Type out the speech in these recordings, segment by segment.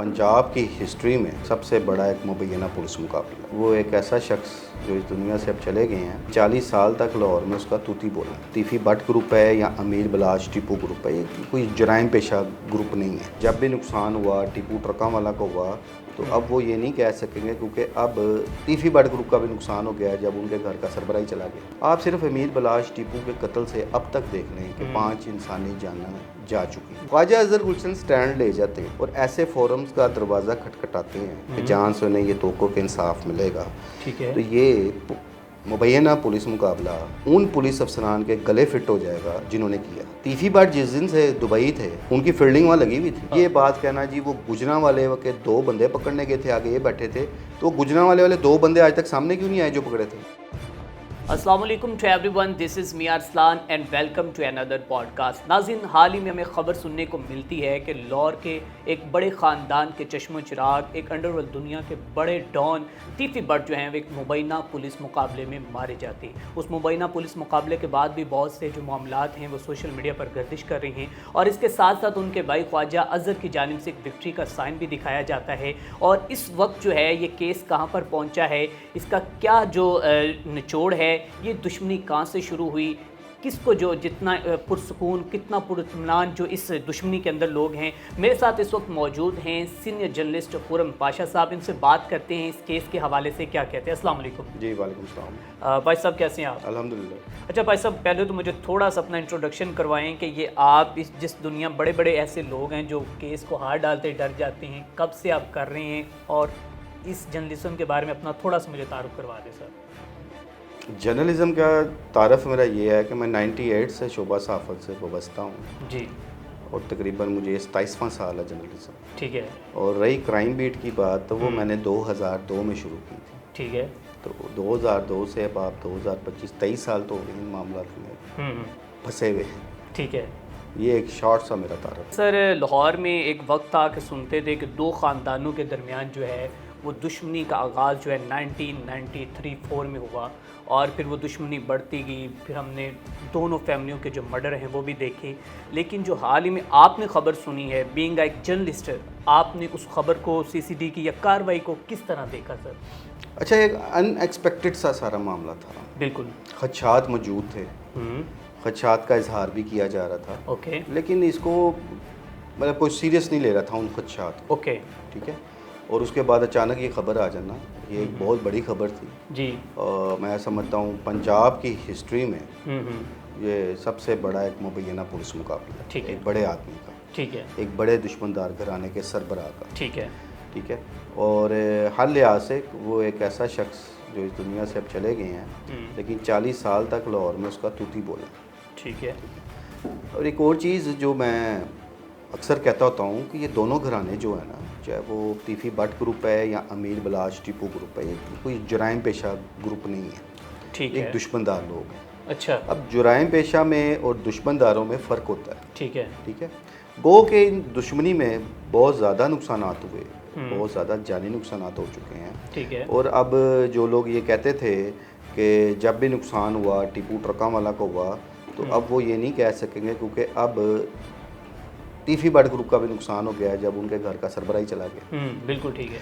पंजाब की हिस्ट्री में सबसे बड़ा एक मुबैना पुलिस मुकाबला। वो एक ऐसा शख्स जो इस दुनिया से अब चले गए हैं, 40 साल तक लाहौर में उसका तूती बोला। तीफी भट्ट ग्रुप है या अमीर बलाश टीपू ग्रुप है, ये कोई जराइम पेशा ग्रुप नहीं है। जब भी नुकसान हुआ टीपू ट्रकों वाला को हुआ, तो अब वो ये नहीं कह सकेंगे क्योंकि अब तीफी भट्ट ग्रुप का भी नुकसान हो गया जब उनके घर का सरबराही चला गया। आप सिर्फ अमीर बलाश टीपू के कत्ल से अब तक देख लें कि 5 इंसानी जानें जा चुकी। ख्वाजा अजहर गुलशन स्टैंड ले जाते हैं और ऐसे फोरम्स का दरवाज़ा खटखटाते हैं कि जहाँ से उन्हें ये तोको के इंसाफ मिलेगा। ठीक है। तो ये मुबैना पुलिस मुकाबला उन पुलिस अफसरान के गले फिट हो जाएगा जिन्होंने किया। तीफी भट्ट जिस दिन से दुबई थे उनकी फील्डिंग वहाँ लगी हुई थी। ये बात कहना जी वो गुजरांवाले के 2 बंदे पकड़ने गए थे, आगे ये बैठे थे, तो गुजरांवाले 2 बंदे आज तक सामने क्यों नहीं आए जो पकड़े थे? अस्सलाम वालेकुम to everyone, this is me Arsalan and welcome to another podcast. नाज़रीन, हाल ही में हमें ख़बर सुनने को मिलती है कि लाहौर के एक बड़े ख़ानदान के चश्मो चिराग, एक अंडरवर्ल्ड दुनिया के बड़े डॉन तीफी भट्ट जो हैं वो एक मुबैना पुलिस मुकाबले में मारे जाते हैं। उस मुबैना पुलिस मुकाबले के बाद भी बहुत से जो मामलात हैं वो सोशल मीडिया पर गर्दिश कर रहे हैं और इसके साथ साथ उनके भाई ख्वाजा अजहर की जानिब से एक विक्ट्री का साइन भी दिखाया जाता है। और इस वक्त जो है ये केस कहाँ पर पहुँचा है, इसका क्या जो निचोड़ है, ये दुश्मनी कहाँ से शुरू हुई, किसको जो जितना पुरसकून कितना पुरइत्मीनान जो इस दुश्मनी के अंदर लोग हैं। मेरे साथ इस वक्त मौजूद हैं सीनियर जर्नलिस्ट खुर्रम पाशा साहब। इनसे बात करते हैं इस केस के हवाले से क्या कहते हैं। अस्सलाम वालेकुम। जी वालेकुम सलाम। भाई साहब कैसे हैं आप? अल्हम्दुलिल्लाह। अच्छा भाई साहब, पहले तो मुझे थोड़ा सा अपना इंट्रोडक्शन करवाएं कि ये आप इस जिस दुनिया बड़े बड़े ऐसे लोग हैं जो केस को हाथ डालते डर जाते हैं, कब से आप कर रहे हैं और इस जर्नलिज्म के बारे में अपना थोड़ा सा मुझे तारुफ करवा दें सर। जर्नलिज़म का तारफ़ मेरा ये है कि मैं 98 से शोबा सहाफ़त से वाबस्ता हूँ जी। और तकरीबन मुझे 27वां साल है जर्नलिज़म। ठीक है। और रही क्राइम बीट की बात, तो वो मैंने 2002 में शुरू की थी। ठीक है। तो 2002 से अब आप 2025 23 साल तो हो गए इन मामला में फंसे हुए। ठीक है। ये एक शॉर्ट सा मेरा तारफ़। सर, लाहौर में एक वक्त था कि सुनते थे कि 2 ख़ानदानों के दरमियान जो है वो दुश्मनी का आगाज़ जो है 1993-4 में हुआ और फिर वो दुश्मनी बढ़ती गई। फिर हमने दोनों फैमिलियों के जो मर्डर हैं वो भी देखे। लेकिन जो हाल ही में आपने ख़बर सुनी है, बीइंग एक जर्नलिस्ट, आपने उस ख़बर को सीसीडी की या कार्रवाई को किस तरह देखा सर? अच्छा, एक अनएक्सपेक्टेड सा सारा मामला था। बिल्कुल। खदशात मौजूद थे, खदशात का इजहार भी किया जा रहा था। ओके। लेकिन इसको मतलब कोई सीरियस नहीं ले रहा था उन खदशात को। ओके। ठीक है। और उसके बाद अचानक ये ख़बर आ जाना, ये एक बहुत बड़ी ख़बर थी जी। मैं समझता हूँ पंजाब की हिस्ट्री में ये सबसे बड़ा एक मुबैना पुलिस मुकाबला। ठीक है। एक बड़े आदमी का, ठीक है। एक बड़े दुश्मनदार घराने के सरबराह का। ठीक है। ठीक है। और हर लिहाज से वो एक ऐसा शख्स जो इस दुनिया से अब चले गए हैं, लेकिन 40 साल तक लाहौर में उसका तूती बोला। ठीक है। और एक और चीज़ जो मैं अक्सर कहता होता हूँ कि ये दोनों घराने जो है ना, चाहे वो तीफी भट्ट ग्रुप है या अमीर बलाश टीपू ग्रुप है, ये कोई जराइम पेशा ग्रुप नहीं है। ठीक है। एक दुश्मनदार लोग हैं। अच्छा। अब जराइम पेशा में और दुश्मनदारों में फ़र्क होता है। ठीक है। ठीक है। गो के इन दुश्मनी में बहुत ज़्यादा नुकसान हुए, बहुत ज़्यादा जानी नुकसान हो चुके हैं। ठीक है। और अब जो लोग ये कहते थे कि जब भी नुकसान हुआ टीपू ट्रकों वाला को हुआ, तो अब वो ये नहीं कह सकेंगे क्योंकि अब तीफी भट्ट ग्रुप का भी नुकसान हो गया जब उनके घर का सरबराही चला गया। बिल्कुल ठीक है।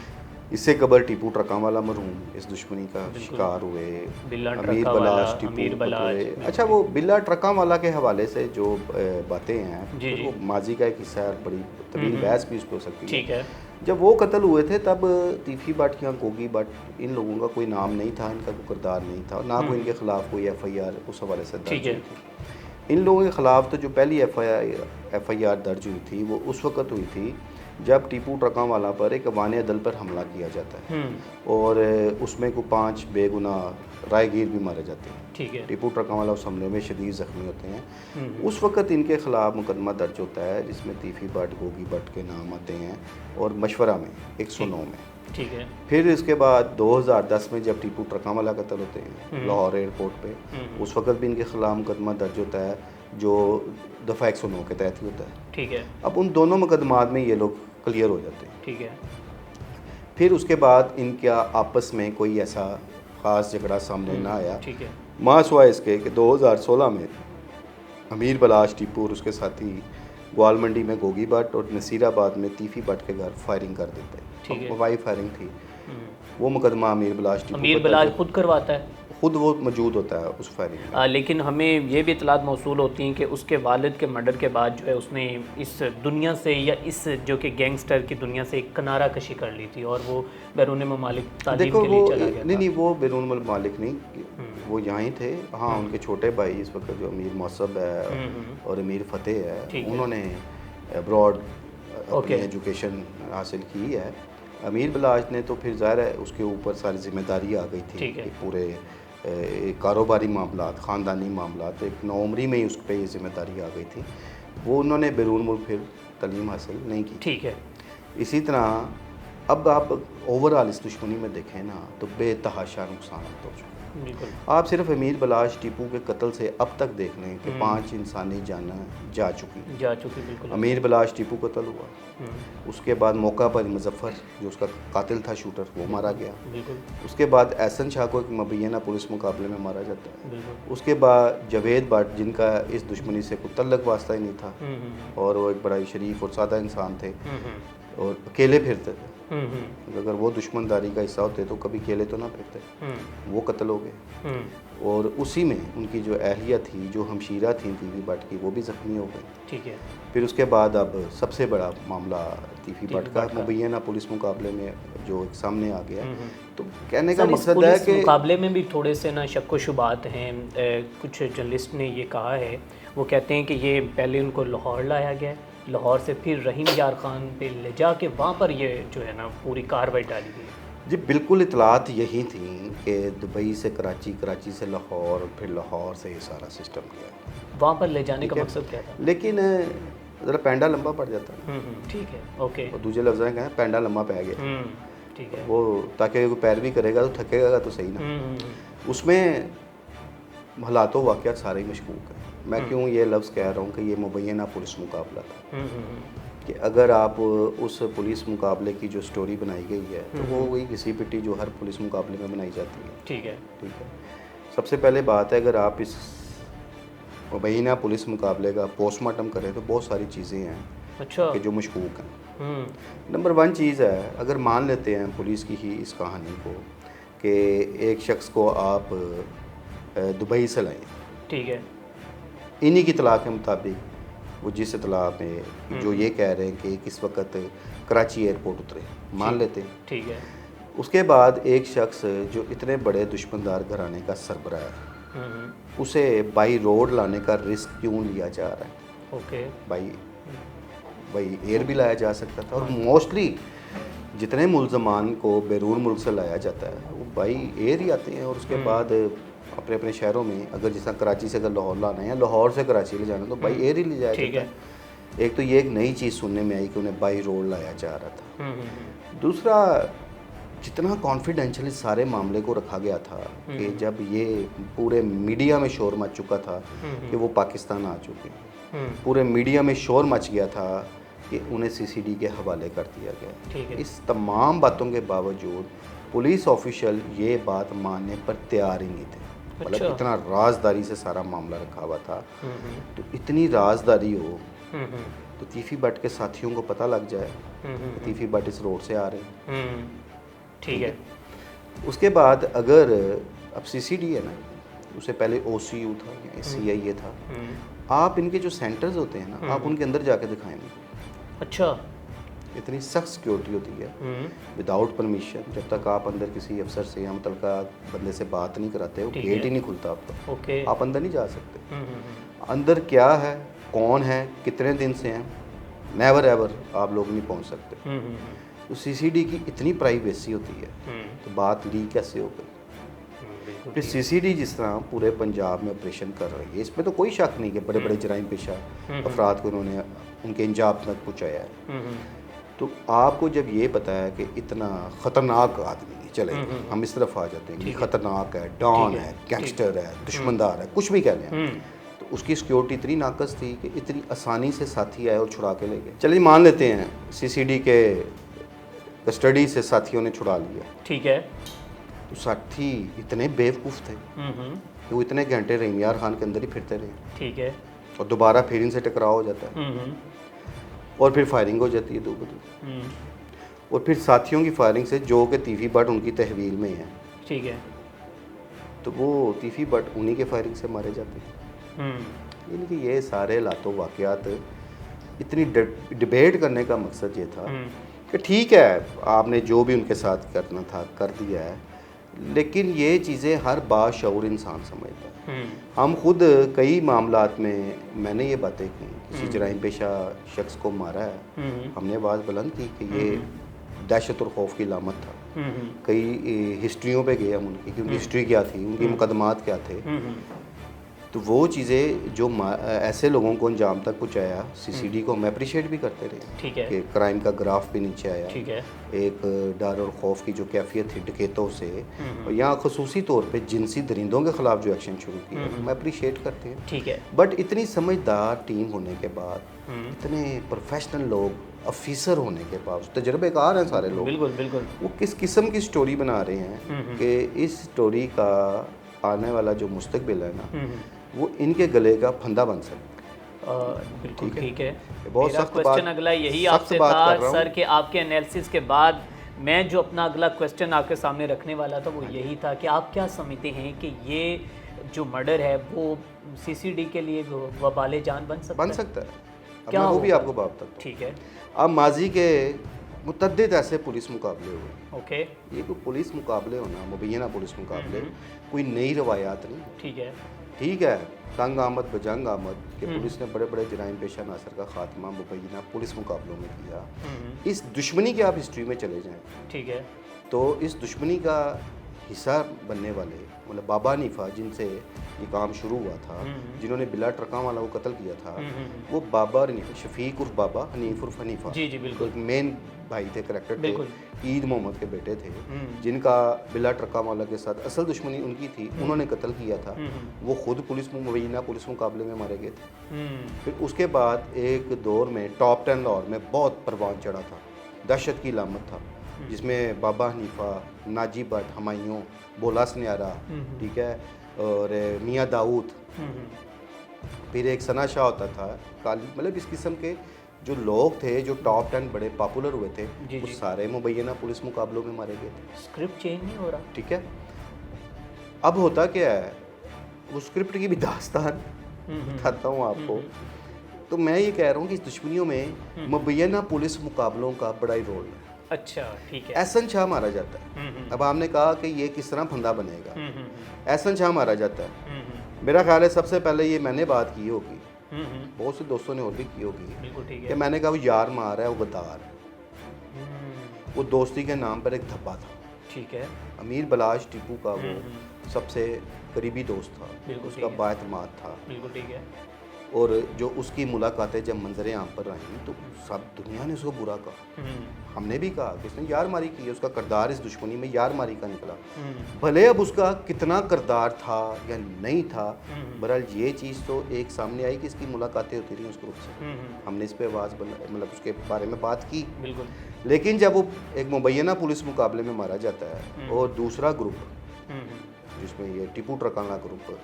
इससे कबल टीपू ट्रकों वाला मरहूम इस दुश्मनी का शिकार हुए, अमीर बलाश टीपू हुए। अच्छा, वो बिल्ला ट्रकों वाला के हवाले से जो बातें हैं, तो वो माजी का एक हिस्सा है, बड़ी तवील बहस भी उस पर हो सकती है। ठीक है। जब वो कत्ल हुए थे तब तीफी भट्ट या गोगी भट्ट, इन लोगों का कोई नाम नहीं था, इनका कोई किरदार नहीं था, ना कोई इनके खिलाफ कोई FIR उस हवाले से दर्ज हुई थी। इन लोगों के ख़िलाफ़ तो जो पहली FIR दर्ज हुई थी वो उस वक़्त हुई थी जब टीपू ट्रकों वाला पर एक अवान अदल पर हमला किया जाता है और उसमें को 5 बेगुनाह राहगीर भी मारे जाते हैं। ठीक है। टीपू ट्रकों वाला उस हमले में शदीद ज़ख्मी होते हैं। उस वक़्त इनके ख़िलाफ़ मुकदमा दर्ज होता है जिसमें तीफी भट्ट गोगी भट्ट के नाम आते हैं और मशवरा में 109 में। ठीक है। फिर इसके बाद 2010 में जब टीपू ट्रकों वाला कत्ल होते हैं लाहौर एयरपोर्ट पे, उस वक़्त भी इनके ख़िलाफ़ मुकदमा दर्ज होता है जो दफ़ा 109 के तहत ही होता है। ठीक है। अब उन दोनों मुकदमात में ये लोग क्लियर हो जाते हैं। ठीक है। फिर उसके बाद इनका आपस में कोई ऐसा ख़ास झगड़ा सामने ना आया। ठीक है। मास हुआ इसके कि 2016 में अमीर बलाश टीपू और उसके साथी ग्वाल मंडी में गोगी भट्ट और नसीराबाद में तीफी भट्ट के घर फायरिंग कर देते ठीक है। हैं। हवाई फायरिंग थी। वो मुकदमा अमीर बिलाश टीपू अमीर का बिलाल खुद करवाता है। खुद वो मौजूद होता है उस फायरिंग में। लेकिन हमें ये भी इतलात मौसूल होती हैं कि उसके वालिद के मर्डर के बाद जो है उसने इस दुनिया से या इस जो कि गैंगस्टर की दुनिया से एक किनारा कशी कर ली थी और वो बैरून ममालिक तालीम देखो के लिए वो चला गया नहीं था। नहीं वो बैरून मालिक नहीं, वो यहाँ ही थे। हाँ, उनके छोटे भाई इस वक्त जो अमीर मौसब है और अमीर फतेह है, उन्होंने अब्रॉड अपनी एजुकेशन हासिल की है। अमीर बिलाज ने तो फिर ज़ाहिर है उसके ऊपर सारी जिम्मेदारी आ गई थी कि पूरे कारोबारी मामला, ख़ानदानी मामला, तो एक नौमरी में ही उस पर ये जिम्मेदारी आ गई थी। वो उन्होंने बैरून मुल्क फिर तालीम हासिल नहीं की। ठीक है। इसी तरह अब आप ओवरऑल इस दुश्मनी में देखें ना तो बेतहाशा नुकसान हो चुका। बिल्कुल। आप सिर्फ अमीर बिलाश टीपू के कत्ल से अब तक देख लें कि 5 इंसानी जानें जा चुकी। बिल्कुल। अमीर बिलाश टीपू कत्ल हुआ, उसके बाद मौका पर मुजफ्फर जो उसका कातिल था, शूटर, वो मारा गया। बिल्कुल। उसके बाद एहसन शाह को एक मुबैना पुलिस मुकाबले में मारा जाता है। बिल्कुल। उसके बाद जवेद भट्ट जिनका इस दुश्मनी से कोई तल्लक वास्ता ही नहीं था और वो एक बड़ा ही शरीफ और सादा इंसान थे और अकेले फिरते थे। अगर वो दुश्मनदारी का हिस्सा होते तो कभी अकेले तो ना फिरते। वो कत्ल हो गए और उसी में उनकी जो अहलिया थी, जो हमशीरा थी तीफी भट्ट की, वो भी ज़ख्मी हो गई। ठीक है। फिर उसके बाद अब सबसे बड़ा मामला तीफी भट्ट का मुबैना पुलिस मुकाबले में जो एक सामने आ गया। तो कहने का मकसद है कि मुकाबले में भी थोड़े से ना शक व शुबात हैं। कुछ जर्नलिस्ट ने ये कहा है, वो कहते हैं कि ये पहले उनको लाहौर लाया गया, लाहौर से फिर रहीम यार खान पे ले जा के वहाँ पर ये जो है ना पूरी कार्रवाई डाली गई। जी बिल्कुल, इतलात यही थी कि दुबई से कराची, कराची से लाहौर, फिर लाहौर से ये सारा सिस्टम किया। वहाँ पर ले जाने का मकसद क्या था? लेकिन ज़रा पैंडा लंबा पड़ जाता है। ठीक है। ओके। और दूसरे लफ्ज़ में कहें पैंडा लंबा पै गया। ठीक है। वो ताकि कोई पैरवी करेगा तो थकेगा तो सही ना। उसमें हालातों वाक़यात सारे ही मशकूक हैं। मैं क्यों ये लफ्ज़ कह रहा हूँ कि ये मुबैना पुलिस मुकाबला था कि अगर आप उस पुलिस मुकाबले की जो स्टोरी बनाई गई है तो वो वही घिसी पिटी जो हर पुलिस मुकाबले में बनाई जाती है। ठीक है। ठीक है। सबसे पहले बात है, अगर आप इस मुबैना पुलिस मुकाबले का पोस्टमार्टम करें तो बहुत सारी चीज़ें हैं अच्छा कि जो मशकूक हैं। नंबर 1 चीज़ है, अगर मान लेते हैं पुलिस की ही इस कहानी को कि एक शख्स को आप दुबई से लाएँ, ठीक है, इन्हीं की इतला के मुताबिक वो जिस इतला में जो ये कह रहे हैं कि किस वक्त कराची एयरपोर्ट उतरे, मान लेते हैं। ठीक है। उसके बाद एक शख्स जो इतने बड़े दुश्मनदार घराने का सरबराह है, उसे बाई रोड लाने का रिस्क क्यों लिया जा रहा है? ओके। बाई एयर भी लाया जा सकता था। और मोस्टली जितने मुल्ज़मान को बैरून मुल्क से लाया जाता है वो बाई एयर ही आते हैं और उसके बाद अपने अपने शहरों में, अगर जिस तरह कराची से अगर लाहौर लाना है या लाहौर से कराची ले जाना तो बाई एयर ही ले जाया जाता है। एक तो ये एक नई चीज़ सुनने में आई कि उन्हें बाई रोड लाया जा रहा था। दूसरा, जितना कॉन्फिडेंशियल इस सारे मामले को रखा गया था कि जब ये पूरे मीडिया में शोर मच चुका था कि वो पाकिस्तान आ चुके हैं, पूरे मीडिया में शोर मच गया था कि उन्हें सीसीडी के हवाले कर दिया गया। इस तमाम बातों के बावजूद पुलिस ऑफिशियल ये बात मानने पर तैयार ही नहीं थे। मतलब इतना राजदारी से सारा मामला रखा हुआ था। तो इतनी राजदारी हो तो तीफी भट्ट के साथियों को पता लग जाए कि तीफी भट्ट इस रोड से आ रहे हैं। ठीक है। उसके बाद अगर अब सीसीडी है ना, उससे पहले ओसीयू था या सीआईए था, आप इनके जो सेंटर्स होते हैं ना, आप उनके अंदर जाके दिखाएंगे। अच्छा। इतनी सख्त सिक्योरिटी होती है विदाउट परमिशन। जब तक आप अंदर किसी अफसर से या मुतलका बंदे से बात नहीं कराते, वो गेट ही नहीं खुलता आपका। ओके। आप अंदर नहीं जा सकते। अंदर क्या है, कौन है, कितने दिन से हैं, नेवर एवर आप लोग नहीं पहुंच सकते। तो सीसीडी की इतनी प्राइवेसी होती है तो बात लीक कैसे हो गई? फिर सीसीडी जिस तरह पूरे पंजाब में ऑपरेशन कर रही है, इसमें तो कोई शक नहीं कि बड़े बड़े जराइम पेशा अफराद को उन्होंने उनके अंजाम तक पहुँचाया है। तो आपको जब ये पता है कि इतना ख़तरनाक आदमी है, चले हम इस तरफ आ जाते हैं कि ख़तरनाक है, डॉन है, गैंगस्टर है, दुश्मनदार है, कुछ भी कह लें, तो उसकी सिक्योरिटी इतनी नाकस थी कि इतनी आसानी से साथी आए और छुड़ा के ले गए। चलिए मान लेते हैं सीसीडी के कस्टडी से साथियों ने छुड़ा लिया। ठीक है। तो साथी इतने बेवकूफ़ थे कि वो इतने घंटे रहीम यार खान के अंदर ही फिरते रहे। ठीक है। और दोबारा फिर इनसे टकराव हो जाता है और फिर फायरिंग हो जाती है दो बदू, हम्म, और फिर साथियों की फायरिंग से जो कि तीफी बट उनकी तहवील में है, ठीक है। तो वो तीफी बट उन्हीं के फायरिंग से मारे जाते हैं। हम्म, यानी कि ये सारे लातों वाक़यात, इतनी डिबेट करने का मकसद ये था हम्म, कि ठीक है आपने जो भी उनके साथ करना था कर दिया है, लेकिन ये चीज़ें हर बाशऊर इंसान समझता है। हम्म, हम खुद कई मामलात में मैंने ये बातें की, किसी जराइम पेशा शख्स को मारा है, हम्म, हमने आवाज़ बुलंद की कि ये दहशत और खौफ की लामत था। हम्म, कई हिस्ट्रियों पे गए हम उनकी कि उनकी हिस्ट्री क्या थी, उनकी मुकदमात क्या थे। हम्म, तो वो चीज़ें जो ऐसे लोगों को अंजाम तक पहुँचाया, सीसीडी को हम अप्रिशिएट भी करते रहे ठीक है, कि क्राइम का ग्राफ भी नीचे आया, ठीक है। एक डर और खौफ की जो कैफियत थी डकैतों से, और यहाँ खसूसी तौर पे जिनसी दरिंदों के ख़िलाफ़ जो एक्शन शुरू किया हम अप्रिशिएट करते हैं। ठीक है। बट इतनी समझदार टीम होने के बाद, हम्म, इतने प्रोफेशनल लोग, ऑफिसर होने के बाद, तजर्बेकार हैं सारे लोग, बिल्कुल बिल्कुल। वो किस किस्म की स्टोरी बना रहे हैं कि इस स्टोरी का आने वाला जो मुस्तकबिल है ना, वो इनके गले का फंदा बन सकता बिल्कुल ठीक है। ठीक है। है। बहुत मेरा सख्त क्वेश्चन बात, अगला यही सख्त आपसे बात था कर रहा हूँ। सर कि आपके एनालिसिस के बाद मैं जो अपना अगला क्वेश्चन आपके सामने रखने वाला था वो यही था कि आप क्या समझते हैं कि ये जो मर्डर है वो सीसीडी के लिए वबाले जान बन सकता बन है? सकता है। अब क्या मैं वो भी होगा? आपको बात बताता हूँ। ठीक है, अब माजी के मुतद्दिद ऐसे पुलिस मुकाबले हुए, ओके, ये कोई पुलिस मुकाबले होना, मुबैना पुलिस मुकाबले, कोई नई रवायात नहीं। ठीक है। ठीक है, तंग आमद बजंग आमद कि पुलिस ने बड़े बड़े जराइम पेशा नासर का खात्मा मुबैना पुलिस मुकाबलों में किया। इस दुश्मनी के आप हिस्ट्री में चले जाएं ठीक है। तो इस दुश्मनी का हिस्सा बनने वाले मतलब बाबा हनीफा, जिनसे ये काम शुरू हुआ था, जिन्होंने बिला ट्रका वाला को कत्ल किया था, वो बाबा हनीफा, शफीक उर्फ बाबा, हनीफ उर्फ हनीफा, जी जी बिल्कुल एक मेन भाई थे, करेक्टर थे, बिल्कुल। ईद मोहम्मद के बेटे थे, जिनका बिला ट्रका वाला के साथ असल दुश्मनी उनकी थी, उन्होंने कत्ल किया था। वो खुद पुलिस मुबैना पुलिस मुकाबले में मारे गए थे। फिर उसके बाद एक दौर में टॉप 10 लाहौर में बहुत परवान चढ़ा था, दहशत की लामत था, जिसमें बाबा हनीफा, नाजी भट्ट, हमायूं, बोला सन्यारा, ठीक है, और मियाँ दाऊद, फिर एक सना शाह होता था, काली, मतलब इस किस्म के जो लोग थे जो टॉप 10 बड़े पॉपुलर हुए थे, जी, वो जी। सारे मुबैना पुलिस मुकाबलों में मारे गए थे। स्क्रिप्ट चेंज नहीं हो रहा। ठीक है, अब होता क्या है, वो स्क्रिप्ट की भी दास्तान बताता हूँ आपको। तो मैं ये कह रहा हूँ कि इस दुश्मनियों में मुबैना पुलिस मुकाबलों का बड़ा ही रोल है। अच्छा ठीक है। एहसन शाह मारा जाता है। अब आपने कहा कि ये किस तरह फंदा बनेगा, एहसन शाह मारा जाता है। मेरा ख्याल है सबसे पहले ये मैंने बात की होगी, बहुत से दोस्तों ने और भी की होगी, बिल्कुल ठीक कि है। मैंने कहा वो यार मार है, वो गद्दार है, वो दोस्ती के नाम पर एक धब्बा था। ठीक है। अमीर बलाश टीपू का वो सबसे करीबी दोस्त था, बिल्कुल उसका ठीक है। बाएतमाद था, बिल्कुल ठीक है। और जो उसकी मुलाकातें जब मंजरे आम पर आई तो सब दुनिया ने उसको बुरा कहा। हमने भी कहा कि उसने यार मारी की है, उसका किरदार इस दुश्मनी में यार मारी का निकला। भले अब उसका कितना किरदार था या नहीं था, बहरहाल ये चीज़ तो एक सामने आई कि इसकी मुलाकातें होती रही उस ग्रुप से, हमने इस पर आवाज़ मतलब उसके बारे में बात की। बिल्कुल। लेकिन जब वो एक मुबैना पुलिस मुकाबले में मारा जाता है और दूसरा ग्रुप जिसमें ये टिपू ट्रकाना ग्रुप,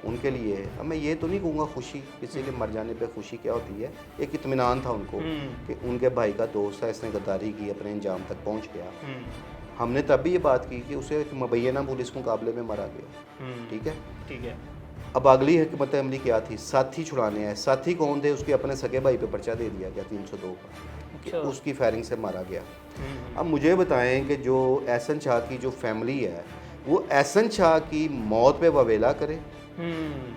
उनके लिए अब मैं ये तो नहीं कहूँगा खुशी, किसी के मर जाने पे खुशी क्या होती है, एक इत्मीनान था उनको कि उनके भाई का दोस्त है, इसने गद्दारी की, अपने अंजाम तक पहुँच गया। हमने तब भी ये बात की कि उसे एक मुबैना पुलिस मुकाबले में मारा गया। ठीक है, ठीक है। अब अगली हिकमत अमली क्या थी, साथी छुड़ाने आए। साथी कौन थे, उसके अपने सगे भाई पे पर्चा दे दिया गया 302 का कि अच्छा। उसकी फायरिंग से मारा गया। अब मुझे बताएं कि जो एहसन शाह की जो फैमिली है वो एहसन शाह की मौत पे ववेला करे,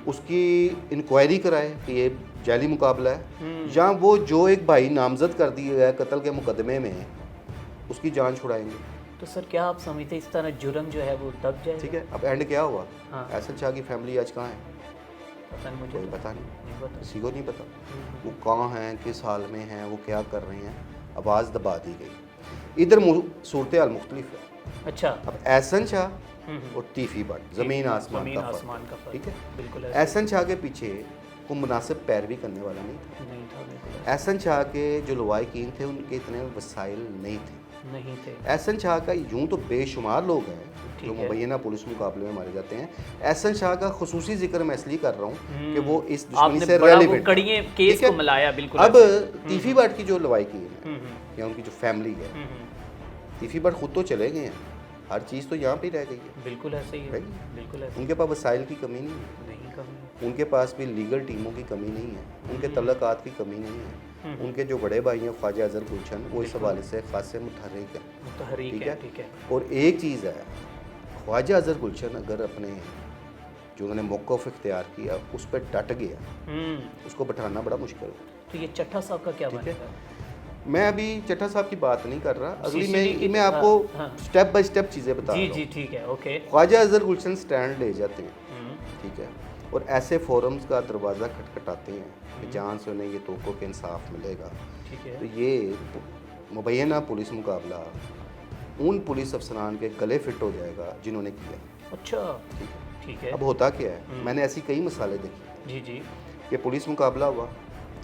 उसकी इंक्वायरी कराए कि ये जाली मुकाबला है, या वो जो एक भाई नामजद कर दिया गया कत्ल के मुकदमे में उसकी जान छुड़ाएंगे। तो सर क्या आप समझते हैं इस तरह जुर्म जो है वो दब जाए? ठीक है, अब एंड क्या हुआ, हाँ। एहसन शाह की फैमिली आज कहाँ है, पता नहीं मुझे कोई तो पता नहीं, नहीं पता। किसी को नहीं पता वो कहाँ हैं, किस हाल में हैं, वो क्या कर रहे हैं, आवाज़ दबा दी गई। इधर सूरत हाल मुख्तलिफ है। अच्छा। अब एहसन शाह और तीफी भट्ट, ज़मीन आसमान ज़मीन का आसमान का फर्क, फर्क। ठीक है। बिल्कुल एहसन शाह के पीछे कोई मुनासिब पैरवी करने वाला नहीं था। नहीं था बिल्कुल। एहसन शाह के जो लवाकिन थे उनके इतने वसाइल नहीं थे। नहीं थे। एहसन शाह का यूं तो बेशुमार लोग हैं ठीक जो है। मुबैना पुलिस मुकाबले में मारे जाते हैं। एहसन शाह का खुसूसी जिक्र मैं इसलिए कर रहा हूँ कि वो इस दुश्मनी आपने से बड़ा वो रेलिवेंट कड़िए केस को मिलाया बिल्कुल अब ऐसे। तीफी भट्ट की जो लवाई की है हम्म, या उनकी जो फैमिली है, हम्म, तीफी भट्ट खुद तो चले गए हैं, हर चीज़ तो यहाँ पे ही रह गई है। बिल्कुल ऐसे ही है, भाई, बिल्कुल ऐसे उनके पास वसाइल की कमी नहीं है, नहीं कमी। उनके पास भी लीगल टीमों की कमी नहीं है, उनके तल्लकात की कमी नहीं है। उनके जो बड़े भाई हैं ख्वाजा अजहर गुलशन, वो इस हवाले से खास मुतहर्रिक है। मुतहर्रिक ठीक है, है। ठीक है। और एक चीज़ है, ख्वाजा अजहर गुलशन अगर अपने जो उन्होंने मौक़िफ़ इख्तियार किया उस पर डट गया, उसको बैठाना बड़ा मुश्किल है। तो ये चट्टा साहब का क्या ठीक है। बनेगा? मैं अभी चट्टा साहब की बात नहीं कर रहा, अगली CCD की- मैं आपको हाँ। स्टेप बाय स्टेप चीज़ें बता जी रहा जी हूँ। ठीक है, ओके। ख्वाजा अजहर गुलशन स्टैंड ले जाते हैं, हम्म, ठीक है, और ऐसे फोरम्स का दरवाज़ा खटखटाते हैं कि जहाँ से उन्हें ये तोको के इंसाफ मिलेगा। ठीक तो है। ये मुबैना पुलिस मुकाबला उन पुलिस अफसरान के गले फिट हो जाएगा जिन्होंने किया। अच्छा, ठीक है। ठीक है। अब होता क्या है, मैंने ऐसी कई मिसालें देखी जी जी कि पुलिस मुकाबला हुआ,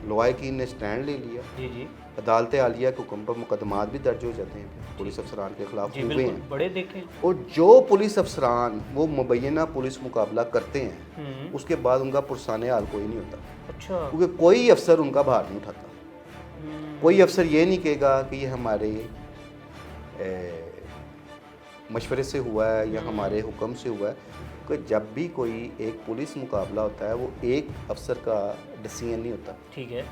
लवाइकीन ने स्टैंड ले लिया, जी जी अदालत आलिया के हुक्म पर मुकदमात भी दर्ज हो जाते हैं पुलिस अफसरान के खिलाफ जी, हुए बिल्कुल हैं। बड़े देखें। और जो पुलिस अफसरान वो मुबैना पुलिस मुकाबला करते हैं उसके बाद उनका पुरसाने हाल कोई नहीं होता, अच्छा। क्योंकि कोई अफसर उनका भार नहीं उठाता। कोई अफसर ये नहीं कहेगा कि ये हमारे मशवरे से हुआ है या हमारे हुक्म से हुआ है। कि जब भी कोई एक पुलिस मुकाबला होता है वो एक अफसर का डिसीजन नहीं होता, ठीक है।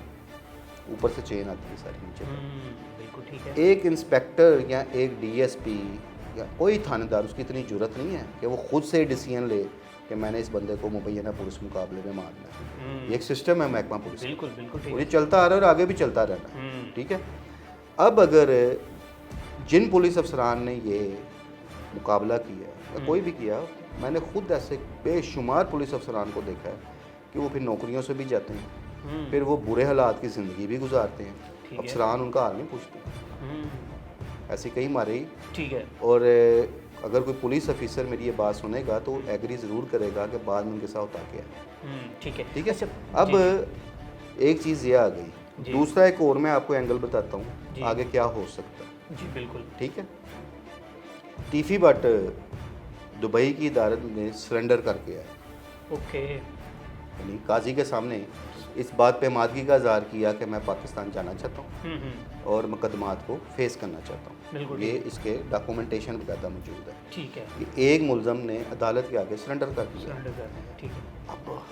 ऊपर से चेन आती है सारी नीचे तक। बिल्कुल ठीक है। एक इंस्पेक्टर या एक डीएसपी या कोई थानेदार उसकी इतनी जरूरत नहीं है कि वो खुद से डिसीजन ले कि मैंने इस बंदे को मुबैना पुलिस मुकाबले में मारना है। ये एक सिस्टम है महकमा पुलिस का, बिल्कुल बिल्कुल ठीक और है। ये चलता आ रहा है और आगे भी चलता रहना है। ठीक है। अब अगर जिन पुलिस अफसरान ने ये मुकाबला किया या कोई भी किया, मैंने खुद ऐसे बेशुमार पुलिस अफसरान को देखा है कि वो फिर नौकरियों से भी जाते हैं, फिर वो बुरे हालात की ज़िंदगी भी गुजारते हैं, ठीक है। अफसरान उनका हाल नहीं पूछते। ऐसे कई मारे ही। ठीक है। और अगर कोई पुलिस ऑफिसर मेरी ये बात सुनेगा तो एग्री ज़रूर करेगा कि बाद में उनके साथ होता क्या है। ठीक है। ठीक है। अच्छा, अब जी, एक चीज़ ये आ गई, जी। दूसरा एक और मैं आपको एंगल बताता जी। हूँ आगे क्या हो सकता है। जी बिल्कुल। ठीक है। तीफी भट्ट दुबई की अदालत में सरेंडर करके आए, ओके। यानी काजी के सामने इस बात पे मादगी का इजहार किया कि मैं पाकिस्तान जाना चाहता हूँ और मुकदमात को फेस करना चाहता हूँ। बिल्कुल ये इसके डॉक्यूमेंटेशन बकायदा मौजूद है ठीक है। कि एक मुलजम ने अदालत के आगे सरेंडर कर दिया। सरेंडर कर देंगे, ठीक है। अब